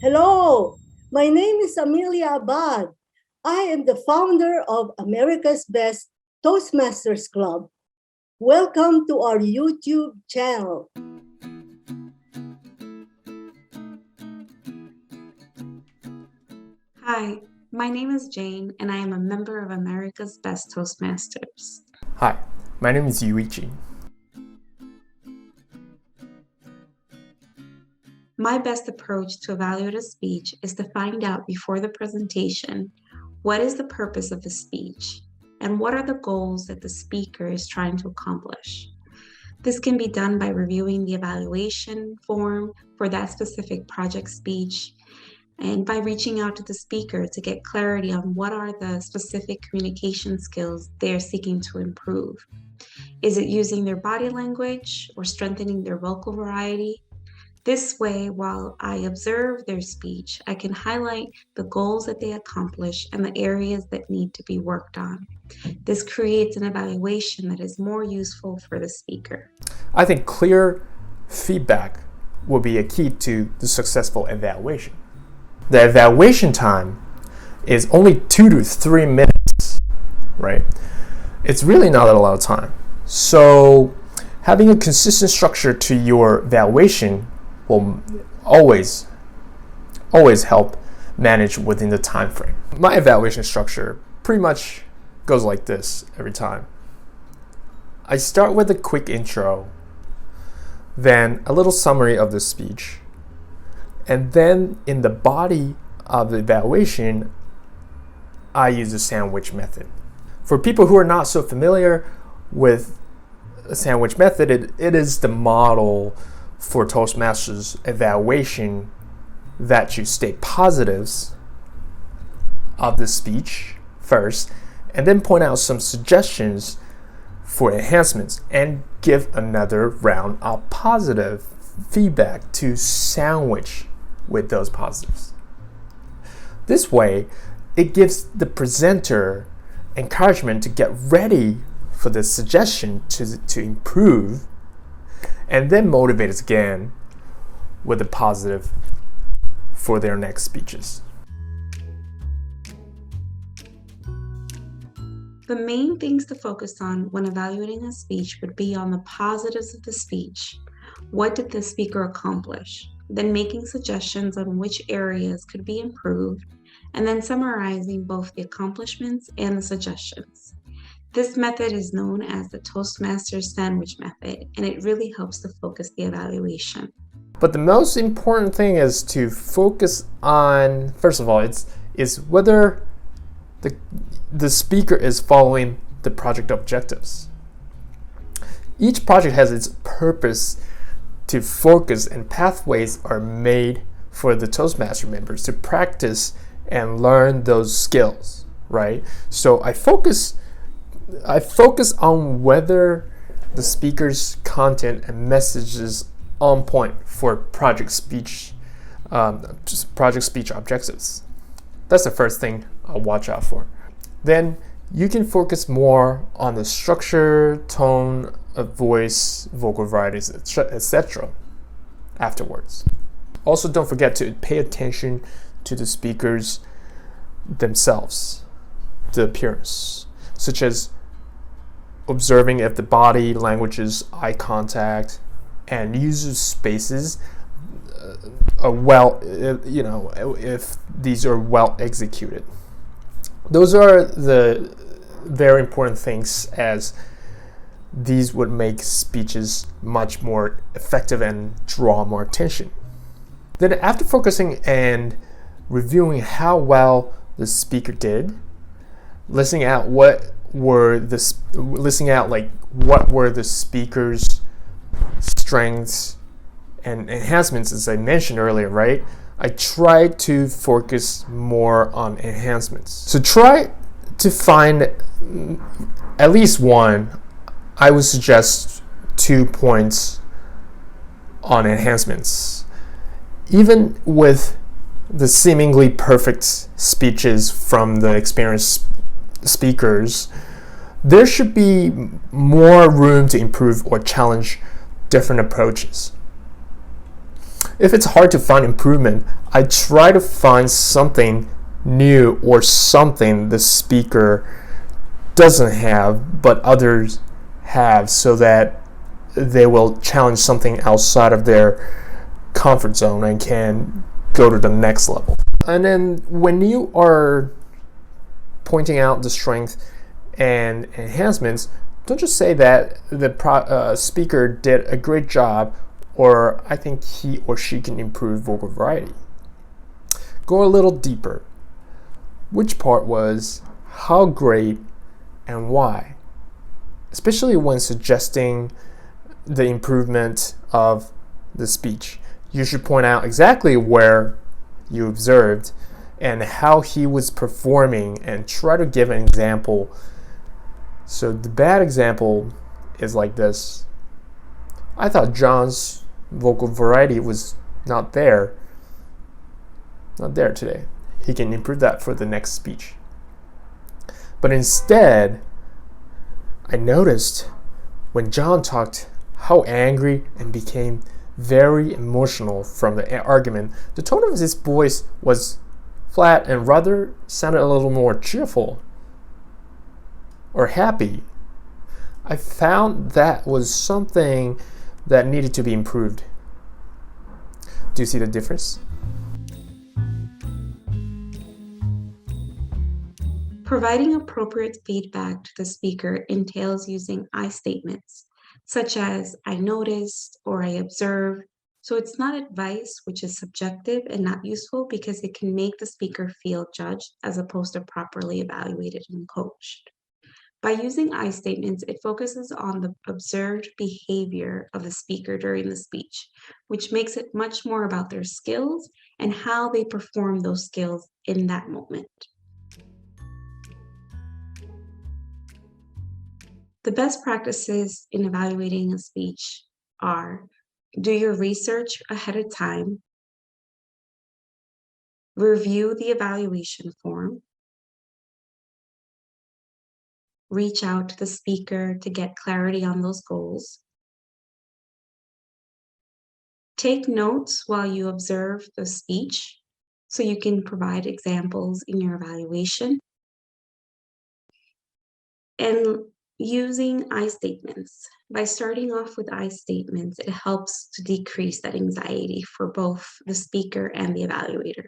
Hello, my name is Amelia Abad. I am the founder of America's Best Toastmasters Club. Welcome to our YouTube channel. Hi, my name is Jane, and I am a member of America's Best Toastmasters. Hi, my name is Yuichi. My best approach to evaluate a speech is to find out before the presentation what is the purpose of the speech and what are the goals that the speaker is trying to accomplish. This can be done by reviewing the evaluation form for that specific project speech and by reaching out to the speaker to get clarity on what are the specific communication skills they are seeking to improve. Is it using their body language or strengthening their vocal variety? This way, while I observe their speech, I can highlight the goals that they accomplish and the areas that need to be worked on. This creates an evaluation that is more useful for the speaker. I think clear feedback will be a key to the successful evaluation. The evaluation time is only 2 to 3 minutes, right? It's really not a lot of time. So having a consistent structure to your evaluation will always help manage within the time frame. My evaluation structure pretty much goes like this every time. I start with a quick intro, then a little summary of the speech, and then in the body of the evaluation, I use the sandwich method. For people who are not so familiar with the sandwich method, it is the model for Toastmasters evaluation that you state positives of the speech first, and then point out some suggestions for enhancements and give another round of positive feedback to sandwich with those positives. This way, it gives the presenter encouragement to get ready for the suggestion to improve, and then motivate us again with a positive for their next speeches. The main things to focus on when evaluating a speech would be on the positives of the speech. What did the speaker accomplish? Then making suggestions on which areas could be improved, and then summarizing both the accomplishments and the suggestions. This method is known as the Toastmasters sandwich method, and it really helps to focus the evaluation. But the most important thing is to focus on, first of all, is whether the speaker is following the project objectives. Each project has its purpose to focus, and pathways are made for the Toastmaster members to practice and learn those skills, right? So I focus on whether the speaker's content and message is on point for project speech objectives. That's the first thing I'll watch out for. Then you can focus more on the structure, tone of voice, vocal varieties, etc. afterwards. Also, don't forget to pay attention to the speakers themselves, the appearance, such as observing if the body languages, eye contact, and user spaces are well, if these are well executed. Those are the very important things, as these would make speeches much more effective and draw more attention. Then after focusing and reviewing how well the speaker did, listening out what were the speaker's strengths and enhancements, as I mentioned earlier, right? I try to focus more on enhancements. So try to find at least one. I would suggest 2 points on enhancements. Even with the seemingly perfect speeches from the experienced speakers, there should be more room to improve or challenge different approaches. If it's hard to find improvement, I try to find something new or something the speaker doesn't have but others have, so that they will challenge something outside of their comfort zone and can go to the next level. And then when you are pointing out the strength and enhancements, don't just say that the speaker did a great job, or I think he or she can improve vocal variety. Go a little deeper. Which part was, how great, and why? Especially when suggesting the improvement of the speech. You should point out exactly where you observed and how he was performing, and try to give an example. So the bad example is like this. I thought John's vocal variety was not there today. He can improve that for the next speech. But instead, I noticed when John talked how angry and became very emotional from the argument, the tone of his voice was flat and rather sounded a little more cheerful or happy. I found that was something that needed to be improved. Do you see the difference? Providing appropriate feedback to the speaker entails using I statements, such as I noticed or I observed. So it's not advice, which is subjective and not useful because it can make the speaker feel judged as opposed to properly evaluated and coached. By using I statements, it focuses on the observed behavior of the speaker during the speech, which makes it much more about their skills and how they perform those skills in that moment. The best practices in evaluating a speech are: do your research ahead of time, review the evaluation form, reach out to the speaker to get clarity on those goals, take notes while you observe the speech so you can provide examples in your evaluation, and using I statements. By starting off with I statements, it helps to decrease that anxiety for both the speaker and the evaluator.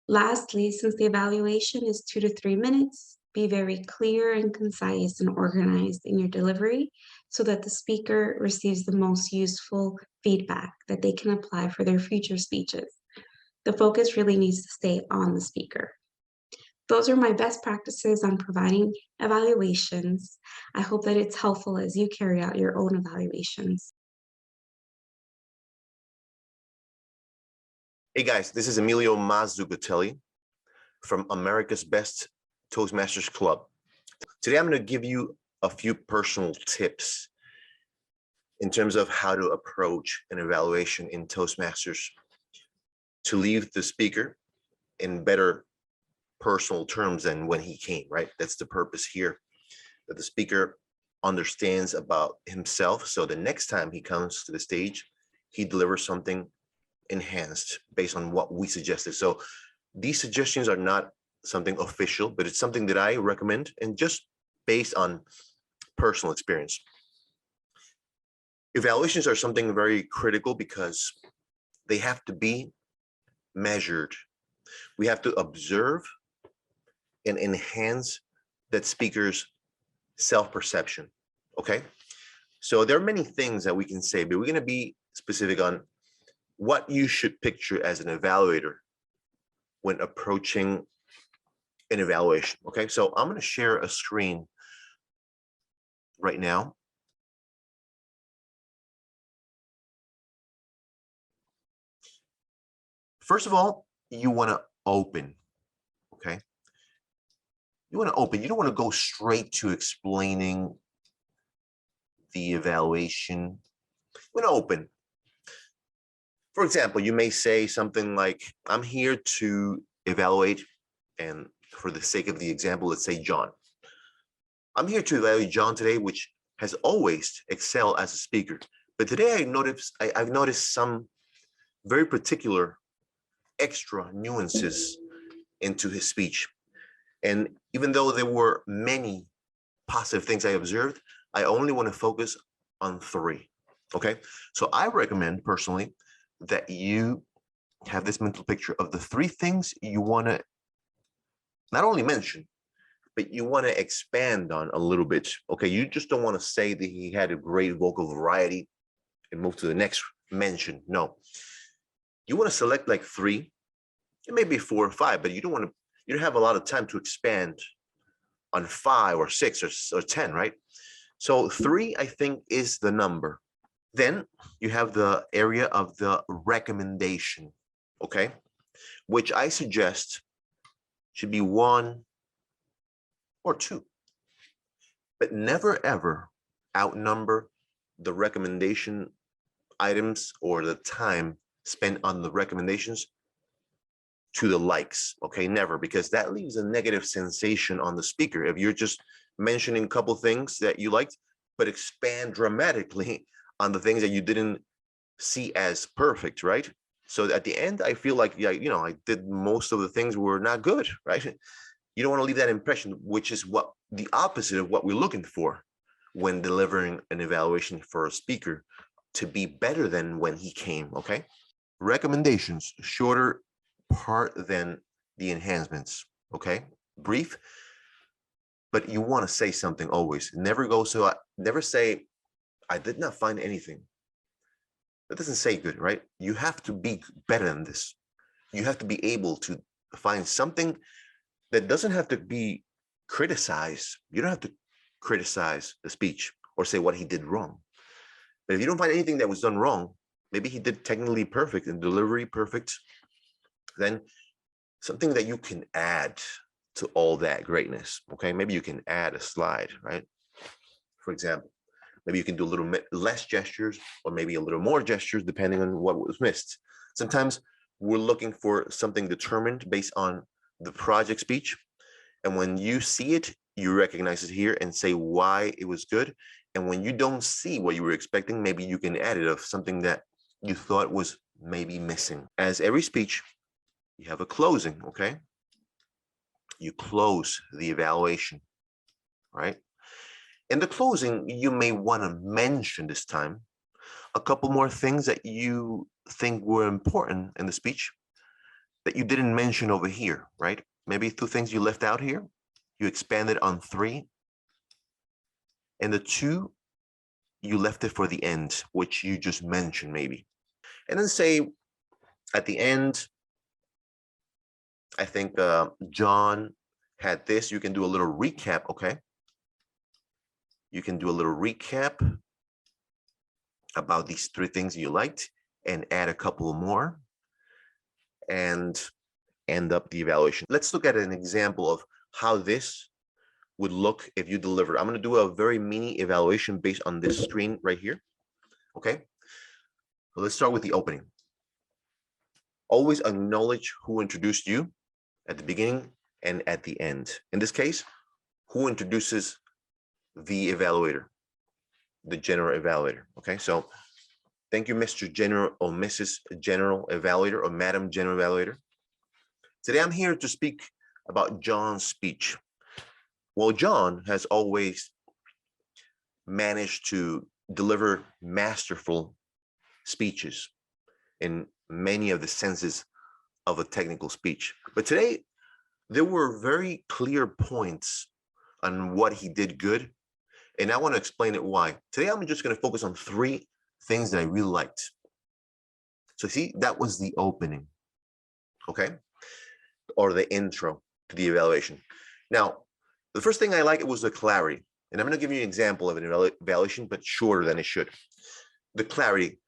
Lastly, since the evaluation is 2 to 3 minutes, be very clear and concise and organized in your delivery so that the speaker receives the most useful feedback that they can apply for their future speeches. The focus really needs to stay on the speaker. Those are my best practices on providing evaluations. I hope that it's helpful as you carry out your own evaluations. Hey guys, this is Emilio Mazzucatelli from America's Best Toastmasters Club. Today I'm going to give you a few personal tips in terms of how to approach an evaluation in Toastmasters to leave the speaker in better personal terms than when he came, right? That's the purpose here, that the speaker understands about himself, so the next time he comes to the stage, he delivers something enhanced based on what we suggested. So these suggestions are not something official, but it's something that I recommend and just based on personal experience. Evaluations are something very critical because they have to be measured. We have to observe and enhance that speaker's self-perception, okay? So there are many things that we can say, but we're going to be specific on what you should picture as an evaluator when approaching an evaluation, okay? So I'm going to share a screen right now. First of all, you want to open, okay? You want to open. You don't want to go straight to explaining the evaluation. You want to open. For example, you may say something like, I'm here to evaluate, and for the sake of the example, let's say John. I'm here to evaluate John today, which has always excelled as a speaker. But today I've noticed some very particular extra nuances into his speech. And even though there were many positive things I observed, I only want to focus on 3. Okay. So I recommend personally that you have this mental picture of the 3 things you want to not only mention, but you want to expand on a little bit. Okay. You just don't want to say that he had a great vocal variety and move to the next mention. No. You want to select like 3, it may be 4 or 5, but you don't have a lot of time to expand on 5 or 6 or 10, right? So 3, I think, is the number. Then you have the area of the recommendation, okay? Which I suggest should be 1 or 2, but never ever outnumber the recommendation items or the time spent on the recommendations to the likes, okay? Never, because that leaves a negative sensation on the speaker. If you're just mentioning a couple things that you liked, but expand dramatically on the things that you didn't see as perfect, right? So at the end, I feel like, yeah, I did most of the things were not good, right? You don't want to leave that impression, which is what the opposite of what we're looking for when delivering an evaluation for a speaker, to be better than when he came, okay? Recommendations, shorter part than the enhancements, okay? Brief, but you want to say something always. Never say, I did not find anything. That doesn't say good, right? You have to be better than this. You have to be able to find something that doesn't have to be criticized. You don't have to criticize the speech or say what he did wrong. But if you don't find anything that was done wrong, maybe he did technically perfect and delivery perfect, then something that you can add to all that greatness, okay? Maybe you can add a slide, right? For example, maybe you can do a little less gestures or maybe a little more gestures depending on what was missed. Sometimes we're looking for something determined based on the project speech. And when you see it, you recognize it here and say why it was good. And when you don't see what you were expecting, maybe you can add it of something that you thought was maybe missing. As every speech, you have a closing, okay? You close the evaluation, right? In the closing, you may want to mention this time a couple more things that you think were important in the speech that you didn't mention over here, right? Maybe 2 things you left out here, you expanded on 3, and the 2, you left it for the end, which you just mentioned maybe. And then say at the end, I think John had this. You can do a little recap, okay? You can do a little recap about these 3 things you liked and add a couple more and end up the evaluation. Let's look at an example of how this would look if you deliver. I'm going to do a very mini evaluation based on this screen right here, okay? So let's start with the opening. Always acknowledge who introduced you at the beginning and at the end. In this case, who introduces the evaluator, the general evaluator, okay? So thank you, Mr. General or Mrs. General Evaluator or Madam General Evaluator. Today, I'm here to speak about John's speech. Well, John has always managed to deliver masterful speeches in many of the senses of a technical speech. But today, there were very clear points on what he did good. And I want to explain it why. Today, I'm just going to focus on 3 things that I really liked. So see, that was the opening, okay? Or the intro to the evaluation. Now, the first thing I like, it was the clarity. And I'm going to give you an example of an evaluation, but shorter than it should. The clarity.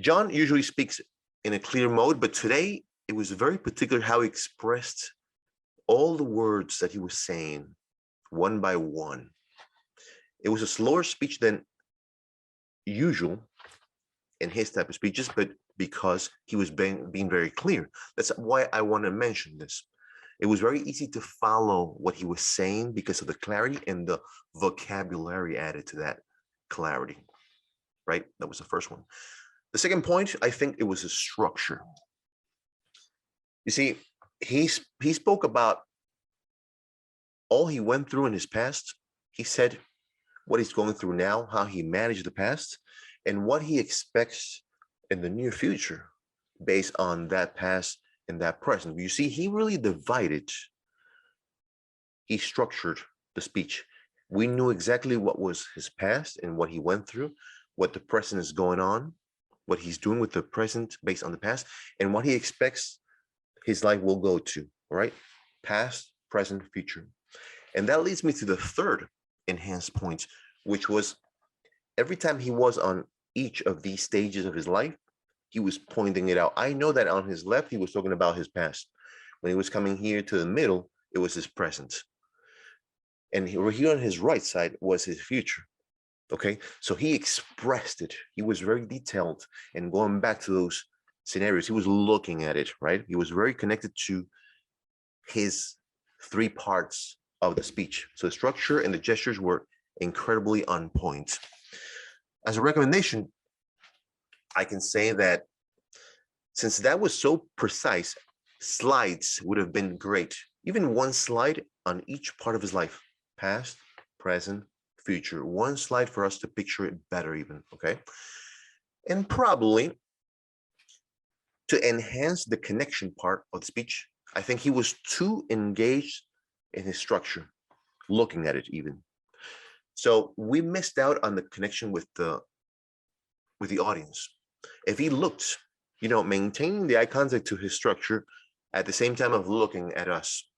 John usually speaks in a clear mode, but today it was very particular how he expressed all the words that he was saying one by one. It was a slower speech than usual in his type of speeches, but because he was being very clear. That's why I want to mention this. It was very easy to follow what he was saying because of the clarity and the vocabulary added to that clarity, right? That was the first one. The second point, I think it was a structure. You see, he spoke about all he went through in his past. He said what he's going through now, how he managed the past, and what he expects in the near future based on that past and that present. You see, he really divided, he structured the speech. We knew exactly what was his past and what he went through, what the present is going on, what he's doing with the present based on the past, and what he expects his life will go to, right? Past, present, future. And that leads me to the third enhanced point, which was every time he was on each of these stages of his life, he was pointing it out. I know that on his left, he was talking about his past. When he was coming here to the middle, it was his present. And here on his right side was his future. Okay, so he expressed it. He was very detailed, and going back to those scenarios, he was looking at it, right? He was very connected to his three parts of the speech. So the structure and the gestures were incredibly on point. As a recommendation, I can say that since that was so precise, slides would have been great. Even one slide on each part of his life, past, present, future. One slide for us to picture it better even, okay? And probably to enhance the connection part of the speech, I think he was too engaged in his structure, looking at it even. So we missed out on the connection with the audience. If he looked, maintaining the eye contact to his structure at the same time of looking at us,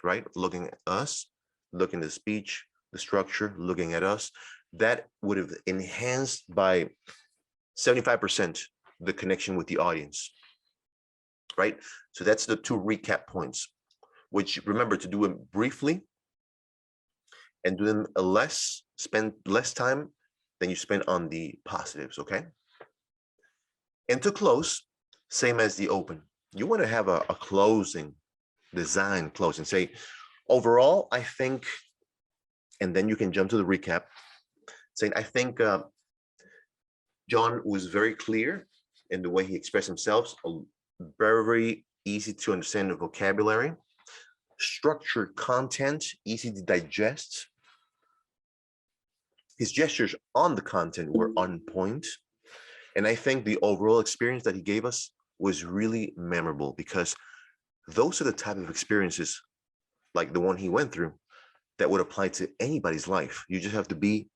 right? Looking at us, looking at the speech, the structure, looking at us, that would have enhanced by 75% the connection with the audience, right? So that's the two recap points, which remember to do them briefly and do them spend less time than you spend on the positives, okay? And to close, same as the open. You want to have a closing, design closing. Say, overall, I think, and then you can jump to the recap, saying, I think John was very clear in the way he expressed himself, very, very easy to understand the vocabulary, structured content, easy to digest. His gestures on the content were on point. And I think the overall experience that he gave us was really memorable, because those are the type of experiences like the one he went through that would apply to anybody's life. You just have to be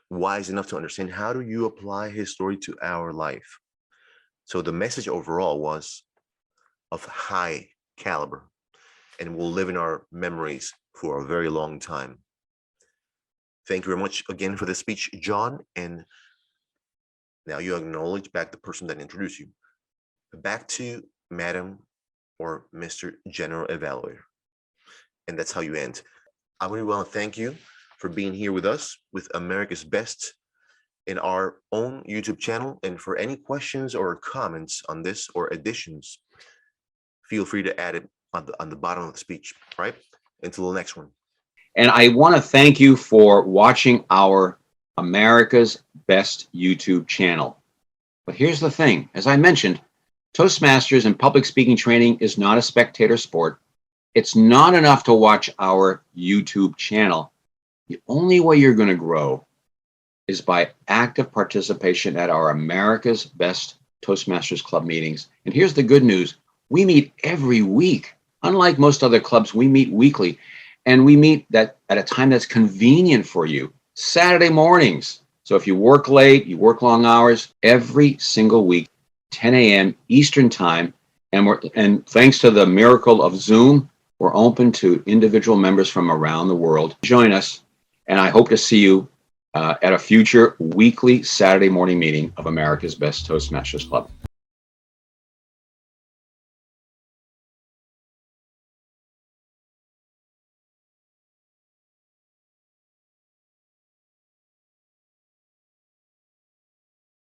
wise enough to understand, how do you apply his story to our life? So the message overall was of high caliber and will live in our memories for a very long time. Thank you very much again for the speech, John. And now you acknowledge back the person that introduced you. Back to Madam or Mr. General Evaluator. And that's how you end. I really want to thank you for being here with us with America's Best in our own YouTube channel. And for any questions or comments on this or additions, feel free to add it on the bottom of the speech, right? Until the next one. And I want to thank you for watching our America's Best YouTube channel. But here's the thing, as I mentioned, Toastmasters and public speaking training is not a spectator sport. It's not enough to watch our YouTube channel. The only way you're going to grow is by active participation at our America's Best Toastmasters Club meetings. And here's the good news. We meet every week. Unlike most other clubs, we meet weekly. And we meet that at a time that's convenient for you, Saturday mornings. So if you work late, you work long hours, every single week, 10 a.m. Eastern time. And thanks to the miracle of Zoom, we're open to individual members from around the world. Join us, and I hope to see you at a future weekly Saturday morning meeting of America's Best Toastmasters Club.